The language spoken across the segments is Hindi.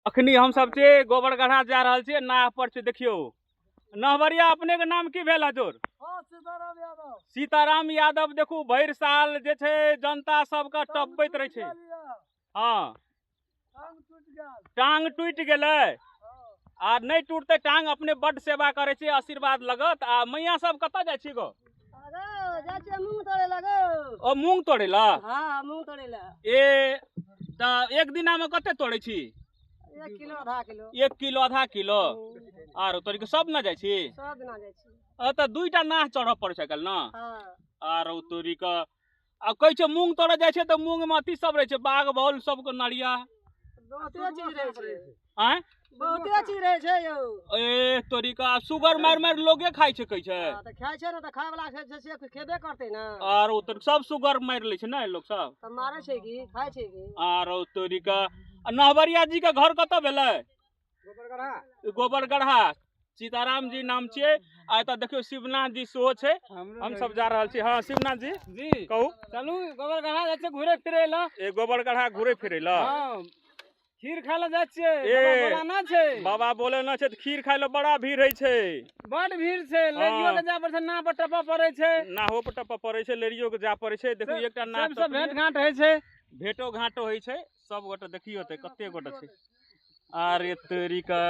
अखनी हम सब छे गोबर गढ़ा जा रहल छे नाव पर छे। देखियो नहबरिया अपने के नाम की भेल हजूर? सीताराम यादव। सीताराम यादव। देखू भर साल जे छे जनता सबके टपबैत रहे छे। हाँ टांग टूट गेलै आ नहीं टूटते टांग। अपने बड सेवा करे छे, आशीर्वाद लगत। आ मैया सब कत जाय छी गो? मूंग तोड़े लगो। ओ मूंग तोड़े ला? हाँ मूंग तोड़े ला। ए त एक दिना में कते तोड़े छी? 1 किलो आधा किलो। 1 किलो आधा किलो। आरो तोड़ के सब न जाय छी? सब दिना जाय छी। त 2टा नाह चढ़ पड़े छै कल न? हाँ। आरो तोरी का आ कह छे मूंग तोड़े जाय छे त मूंग में अथी सब रहे छे, बाग बौल सब के नड़िया बहुते चीज रहे छे। आय बहुते चीज रहे छे यो। ए तोरी का सुगर मार मार लोगे खाय छे कह छे। हां त खाय छे न, त खाय वाला से खेबे करते न। आरो तो सब सुगर मार ले छे न लोग सब। त मारे छे की खाय छे की। आरो तोरी का नहबरिया जी के घर कत भेले? गोबर गढ़ा। सीताराम जी नाम छे। आ त देखियो शिवनाथ जी सेहो छे। हम सब जा रहल छी। हां शिवनाथ जी जी कहू। चलू गोबर गढ़ा जाय छै घूरे फिरे ला। ए गोबर गढ़ा घूरे फिरे ला? हां खीर खाय ला जाय छियै। ए बाबा ना छै। बाबा बोले न छै त खीर खाय ला बड़ा भीड़ है छे। बड भीड़ छै। लेडियो के जा पर छै, ना पर टपा पड़े छै। नाहो पर टपा पड़े छै, लेडियो के जा पड़े छै। देखियो एकटा ना सब भेंट घाट होय छै। भेटो घाटो होय छै। सब गोटे देखियो त कते गोटे छै। अरे तोरी का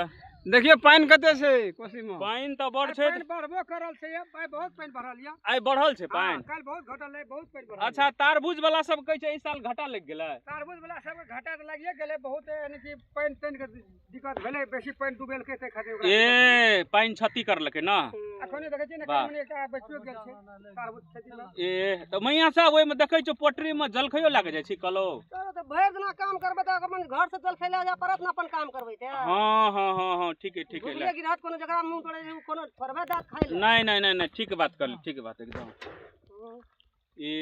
देखियो पानी कते छै कोसी में। पानी त बड़ छै। पानी बढ़बो करल छै, भाई बहुत पानी भरल या। आइ बढ़ल छै पानी? काल बहुत घटल है, बहुत पानी भरल। अच्छा तारबूज वाला सब कहे छै इस साल घाटा लग गेलै। तारबूज वाला सब घाटा त लागिए गेलै। बहुत यानी कि पानी तन के दिक्कत भेलै, बेसी पानी डूबेल के ते खातिर ओकरा। ए पानी क्षति करलकै न? अखने देखे छी न कमनी एकटा बचियो गेल छै तारबूज खेती में। ए त मैया सब ओइ में देखै छ पोटरी में जलखैयो लागे जाइ छी कलो। त भर दिना काम करबे त अपन घर से जल खैला जा परत न अपन काम करबे त। हां ठीक है भूखले गिरहत कोनो जकरा मुंह तोड़े कोनो थोड़बे दात खाइ ले। नहीं ठीक बात कर, ठीक बात एकदम। ए